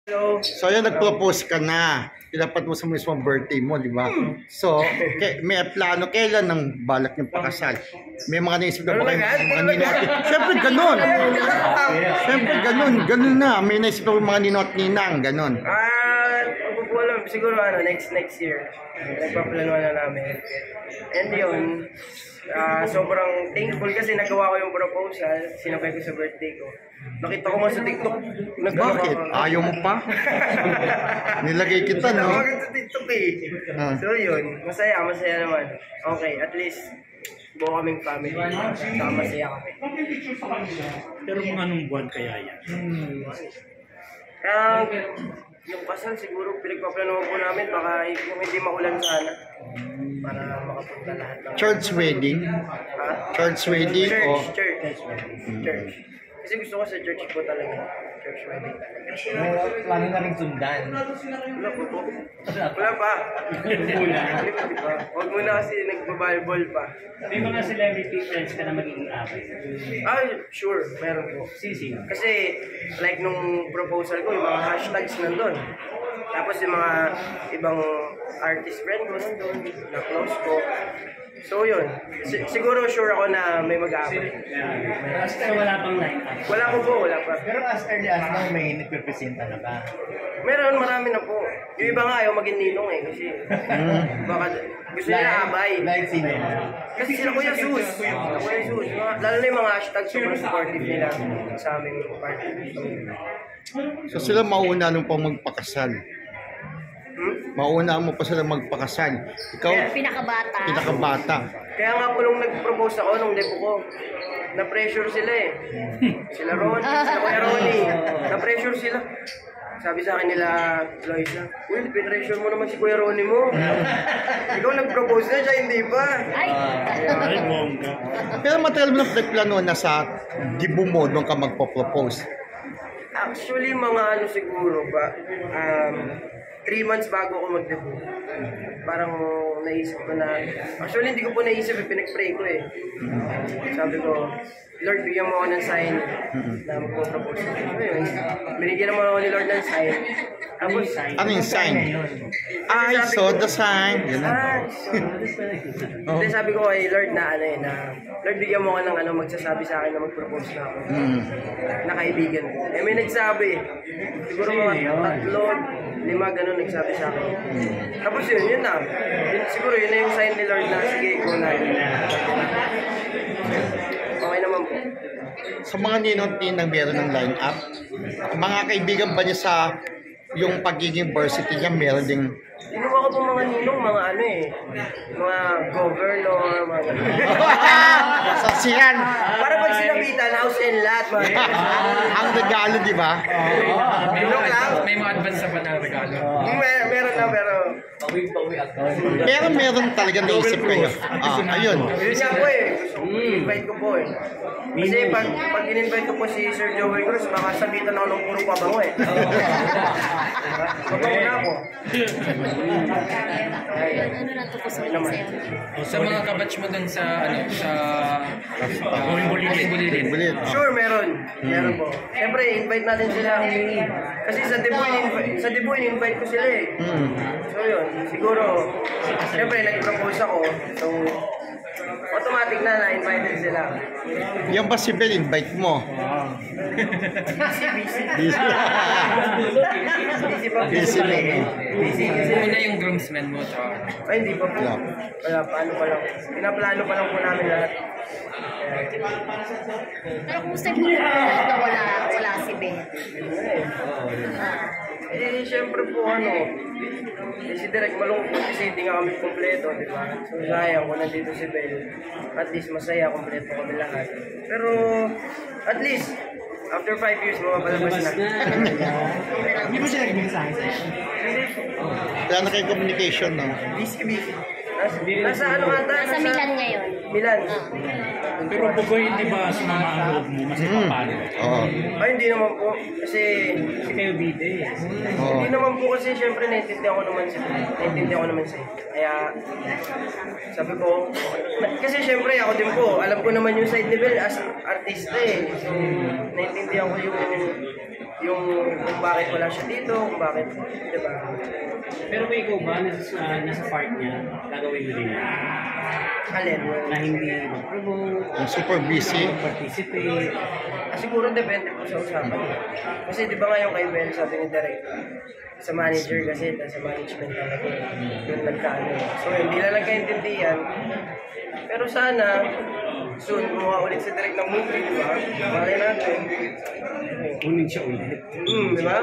So yan, nag-propose ka na. Dapat mo sa mismong birthday mo, di ba? So, may plano kailan ng balak niyong pakasal? May mga naisip na ba kayo? Mga ninot? Siyempre, ganun. Siyempre, ganun. Ganun na. May naisip na mga ninot ninang, ganun. Alam, siguro next year. Nagpaplanuhan na namin. And yun, sobrang thankful kasi nagawa ko yung proposal, sinabay ko sa birthday ko. Nakita ko nga sa TikTok. Bakit? Ayaw mo pa? Nilagay kita, no? Nakita ko sa TikTok eh. So yun, masaya naman. Okay, at least buo kaming family. Saka masaya kami. Pero mga anong buwan kaya yan? Yung kasal siguro pinagpaplanuhan po namin baka yung hindi maulan sana para makapunta lahat ng Church wedding? Church wedding o? Church. Kasi gusto ko sa church po talaga. Church wedding talaga. Plano na rin sundan. Wala pa. Huwag muna kasi nagbabalbol pa. May mga celebrity friends ka na magiging abay. Sure. Meron po. Sisi. Kasi like nung proposal ko, yung mga hashtags nandun. Tapos yung mga ibang artist friend ko nandun, na close ko. So yun, siguro sure ako na may mag-aabay. So wala pang line-up? Wala pa. Pero as early as now, may nagpipresenta na ba? Meron, marami na po. Yung iba nga ayaw maging ninong eh, kasi baka gusto nila abay. Like sino? Kasi sila Kuya Sus. Lalo na yung mga hashtags, super supportive nila sa aming party. So sila mauna nung pang magpakasal. Mauna mo pa sila magpakasal. Ikaw, pinakabata. Kaya nga po nung nag-propose ako, nung debo ko, na-pressure sila eh. Sila Kuya Ronnie. Na-pressure sila. Sabi sa akin nila, Loisa, uy, pinressure mo naman si Kuya Ronnie mo. Ikaw nag-propose na siya, hindi ba? Ay, bongga. Pero matagal mo na plano na sa dibu mo nung ka magpo-propose. Actually, mga siguro ba, 3 months bago ako mag-debut. Parang naisip ko na, actually hindi ko po naisip, pinag-pray ko eh. Sabi ko, Lord, bigyan mo ako ng sign na magpo-propose. Binigyan naman ako ni Lord ng sign. Tapos, ano yung sign? I saw the sign. Hindi, sabi ko kay Lord na Lord, bigyan mo ako ng magsasabi sa akin na mag-propose na ako. Na kaibigan ko. Eh, may nagsabi. Siguro mga 3, 5 ganun nagsabi sa akin. Tapos yun na. Siguro yun na yung sign ni Lord na sige, ikaw na. Okay naman po. Sa mga ninong meron ng line-up, mga kaibigan ba niya sa yung pagiging varsity niya, meron ding... Inuwa ko po mga ninong, mga mga governor, mga Sasihan! para pag sinabitan, house and lot, mga Ang regalo, di ba? May mga advance sa na regalo. Meron na, pero... Pero meron talaga naisip kayo. Ayun. Yun nga po eh. Invite ko po eh. Kasi pag in-invite ko po si Sir Joey Cruz, baka sabitan ako ng puro pabango eh. Pabango na ako. Ano na to po sa Sa mga kabatch mo dun sa Bulilin. Bulit. Sure, meron. Meron po. Siyempre, invite natin sila. Kasi sa debut, in-invite ko sila eh. So yun, siguro, siyempre, nag-propose ako. So, automatic na-invited sila. Yan ba si Bel, invite mo? Busy pa. Busy Kasi Una yung groomsmen mo. ay, hindi pa po. Wala, paano pa lang. Pinaplano pa lang po namin lahat. Pero kumusta yung pagkakulat na wala si Ben? Siyempre po si Direk malungkot kasi hindi nga kami kompleto, di ba? So sayang kung nandito si Bel. At least masaya, kompleto kami lahat. Pero at least, after 5 years, mapapalabas na. Hindi mo siya nag-bring sa akin? Wala na kayo communication, no? Busy. Nasa ata? Nasa Milan ngayon. Milan. Pero Bugoy, hindi ba sumama ang loob mo? Mas ipapalo? Oo. Ay, hindi naman po. Kasi Kayo bide. hindi naman po kasi syempre naiintindihan ko naman siya. Kaya sabi ko, kasi syempre ako din po, alam ko naman yung side level as artista eh. So, naiintindihan ko yung yung kung bakit wala siya dito, kung bakit, di ba? Pero kung ikaw ba, nasa part niya, gagawin mo rin yan? Alin? Na hindi mag-promote, Yung super busy. participate. Siguro depende po sa usapan. Kasi di ba nga yung kay Ben, sabi ni Derek, sa manager kasi, sa management talaga, yung nagkaano. So hindi lang nagkaintindihan. Pero sana, soon, gumawa ulit si Derek ng movie, di ba? Malay natin. Kunin siya ulit. Di ba?